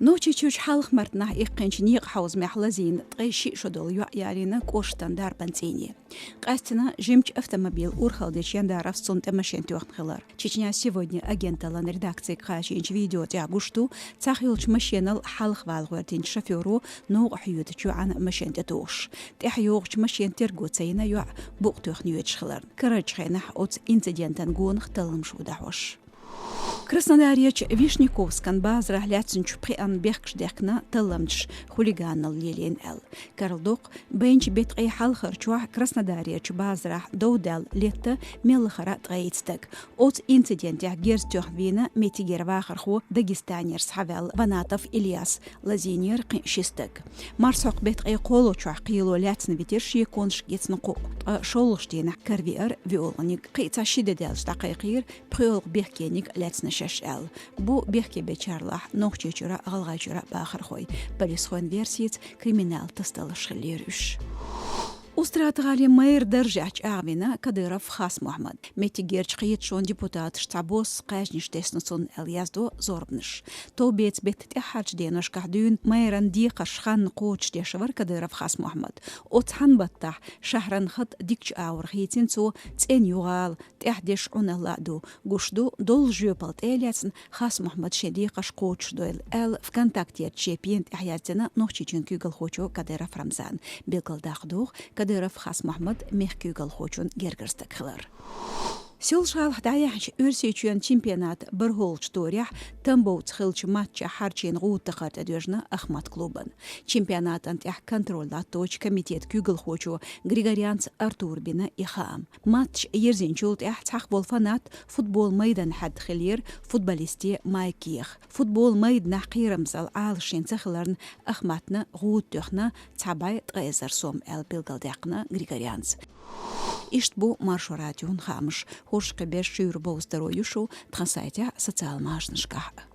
نوچی چوش حلق مرتنا إقنش نيق حوز محلزين تغيشي شدول يعيالينا كوشتن دار بنزيني. قاستنا جимч автомобиль урхалдыч яндаров сунт машин тёхнхылар. Чечня сегодня агенталан редакции кашинч видео тягушту цахилч машинал حلق والغوتين شفيرو نوع حيوت عن ماشين تتوش تحيوغش ماشين ترغوتسينا يع بوقتوخ نيوتشخلر كراج خينح اوت انسيدنتن гон хталым шудахош Краснодарьяч Вишняковскан базра ляцинч приан бехкшдекна таламч хулиганал лелен эл. Карлдок бенч бет ай халхарчуа Краснодарьяч базра доудал летта мелхара тгаитстак. От инцидент я герстёхвина метигер вахарху Дагестанер схавел Ванатов Ильяс Лазинер шистак. Марсок бет ай колочуа қило ляцин витерши конш гецн қоқ. Шолуштина карвиер виолник қица шидеделш дақиқир приол бехкеник ляцин ششال بو بيحكي بشارلح نوخشي جرا غلغا جرا باخر خوي بليس خوين فيرسيت كريمينال تستلش خليرش أستراتغالي مير درجاج أعوينا كديرف خاص محمد ميتيجيرش قيت شون ديبوتات شتابوس قاجنش تسنسون اليازدو زوربنش تو بيت تحاج دينش كهدون ميران دي قشخان قوتش ديشور كديرف خاص محمد أتحن بطح شهران خط ديكش آور خيتين تو تين يغال تحديش عنالادو قشدو دول جيوبالت إلياسن خاص محمد شديقش قوتش دويل ال في كونتاكتير تشيبين إحياتنا نوخشي جن كيغل خوشو كديرف رمزان بيقل داخدوغ كديرف خاص محمد ميخكيغل خوشون جرجرستك خلر سيل شال حدايحش أرسيتشيان تشامبيونات برهولش دوريح تنبو تخلش ماتش حارشين غوت تقارت أدوجنا أخمات كلوبن تشامبيونات أنتح كنترول لاتوش كميتيت كيغل خوشو غريغاريانس أرتور بنا إخام ماتش يرزين شولت تحق بولفانات فوتبول ميدان حد خلير فوتباليستي مايكيخ فوتبول ميدان قيرمزال عالشين تخلرن أخماتنا غوت تخنا تعباي تغيزر سوم بيلغل داقنا غريغاريانس إشت بو маршу радион хамыш, хош кабеш шюр боу здоровью шоу, трансайтя социал-мажнышках.